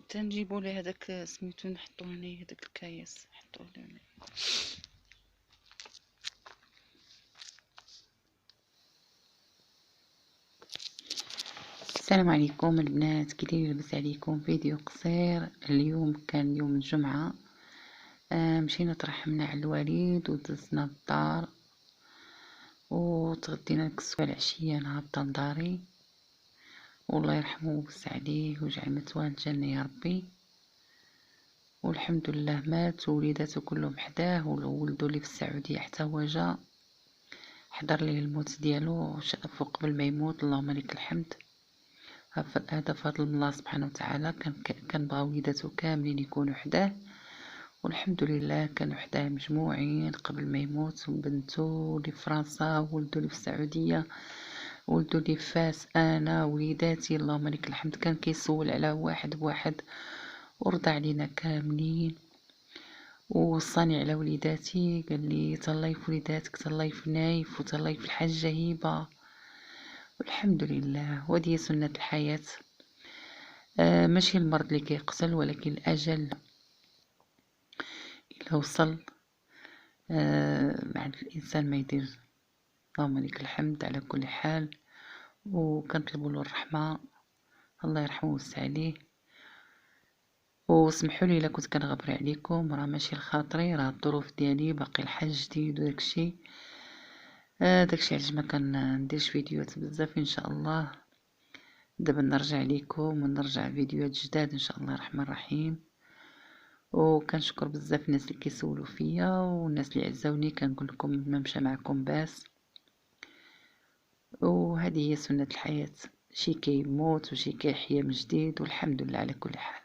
تنجيبوا لي هذاك سميتو، نحطوه هنا هذاك الكايس نحطوه هنا. السلام عليكم البنات، كي لاباس عليكم؟ فيديو قصير. اليوم كان يوم الجمعة، مشينا ترحمنا على الوالد ودزنا الدار وتغدينا الكسوة العشية. انا هابطة لداري، والله يرحمه ويوسع عليه ويجعل مثواه الجنة يا ربي. والحمد لله مات ووليداته كلهم حداه، وولدو اللي في السعودية حتى هو جا حضر ليه الموت ديالو قبل ما يموت. اللهم لك الحمد. هذا فضل الله سبحانه وتعالى. كان بغى وليداته كاملين يكونوا حداه، والحمد لله كانوا حداه مجموعين قبل ما يموت. بنته اللي في فرنسا، ولدو اللي في السعودية، ولدو اللي في فاس، انا وليداتي اللهم لك الحمد. كان كيسول على واحد بواحد ورضى علينا كاملين، ووصاني على وليداتي قال لي تهلاي في وليداتك، تهلاي في نايف وتهلاي في الحاجة هبة. والحمد لله، ودي سنة الحياة. ماشي المرض اللي كيقتل، ولكن الأجل إلا وصل مع الإنسان ما يدير. اللهم لك الحمد على كل حال، وكنطلبوا له الرحمة، الله يرحمه ويوسع عليه. وسمحوا لي الا كنت كنغبر عليكم، راه ماشي لخاطري، راه الظروف ديالي باقي الحاج جديد وداكشي. داكشي علاش ما كنديرش فيديوهات بزاف. ان شاء الله دابا نرجع لكم ونرجع فيديوهات جداد ان شاء الله الرحمن الرحيم. وكنشكر بزاف الناس اللي كيسولوا فيا والناس اللي عزاوني. كنقول لكم ما مشى معكم باس، وهذه هي سنة الحياة، شي كيموت وشي كيحيا من جديد، والحمد لله على كل حال.